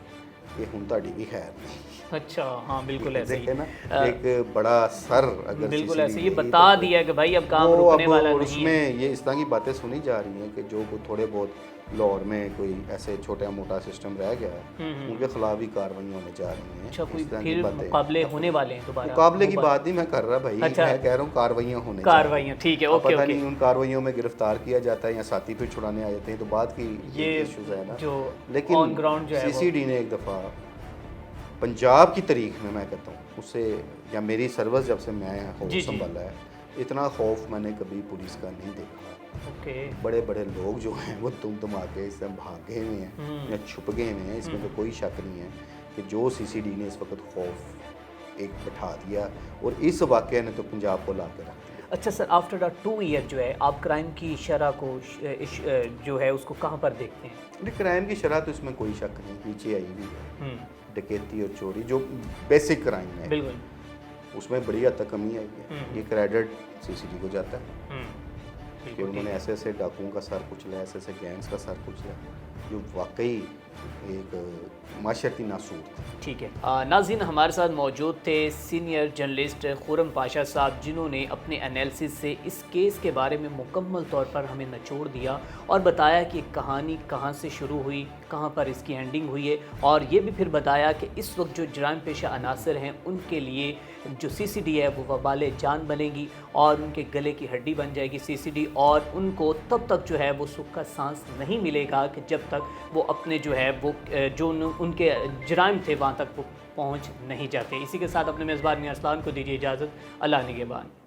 कि हुन ताड़ी भी खैर नहीं। अच्छा, हाँ बिल्कुल ऐसे ही देखे ना, एक बड़ा सर अगर बिल्कुल CCTV ऐसे ये नहीं बता तो दिया कि भाई अब काम वो रुकने अब वाला और नहीं है। उसमें ये इस तरह की बातें सुनी जा रही हैं कि जो कोई थोड़े बहुत लाहौर में कोई ऐसे छोटा मोटा सिस्टम रह गया है, उनके खिलाफ भी कार्रवाई होने जा रही हैं। अच्छा, कोई इस तरह की फिर बातें। मुकाबले होने वाले हैं दोबारा? मुकाबले की बात नहीं मैं कर रहा भाई, अच्छा। मैं कह रहा हूँ कार्रवाइयाँ होने कार्रवाइयाँ, ठीक है, अब ओके पता ओके। नहीं उन कार्रवाइयों में गिरफ्तार किया जाता है या साथी फिर छुड़ाने आ जाते हैं, तो बात की ये इश्यूज है ना। जो लेकिन ऑन ग्राउंड जो है वो- सीसीडी ने एक दफ़ा पंजाब की तारीख में, मैं कहता हूँ उससे, या मेरी सर्विस जब से मैं जी, हौफ जी। संभाला है, इतना खौफ मैंने कभी पुलिस का नहीं देखा। ओके। बड़े बड़े लोग जो हैं वो तुम धमाके इससे भागे हुए हैं या छुप गए हुए हैं, इसमें तो कोई शक नहीं है। कि जो CCD ने इस वक्त खौफ एक बैठा दिया और इस वाक़े ने तो पंजाब को ला के रख दिया। अच्छा सर, आफ्टर 2 ईयर जो है आप क्राइम की शरह को जो है उसको कहाँ पर देखते हैं? नहीं, क्राइम की शरह तो इसमें कोई शक नहीं, नीचे आई हुई है। हम्म, डकैती और चोरी जो बेसिक क्राइम है बिल्कुल। उसमें बड़ी हद तक कमी आई है। ये क्रेडिट CCD को जाता है कि बिल्कुल उन्होंने ऐसे ऐसे डाकुओं का सर कुचला, ऐसे ऐसे गैंग्स का सर कुचला, जो वाकई एक माशरती नासूर था। ठीक है। नाज़रीन, हमारे साथ मौजूद थे सीनियर जर्नलिस्ट खुरम पाशा साहब, जिन्होंने अपने एनालिसिस से इस केस के बारे में मुकम्मल तौर पर हमें निचोड़ दिया और बताया कि कहानी कहाँ से शुरू हुई, कहाँ पर इसकी एंडिंग हुई है, और ये भी फिर बताया कि इस वक्त जो जराइम पेशा अनासर हैं उनके लिए जो CCD है वो वबाले जान बनेगी और उनके गले की हड्डी बन जाएगी CCD, और उनको तब तक जो है वो सुख का सांस नहीं मिलेगा कि जब तक वो अपने जो है वो जो उनके जराइम थे वहाँ तक वो पहुँच नहीं जाते। इसी के साथ अपने मेज़बान मियां अरसलान को दीजिए इजाज़त। अल्लाह निगहबान।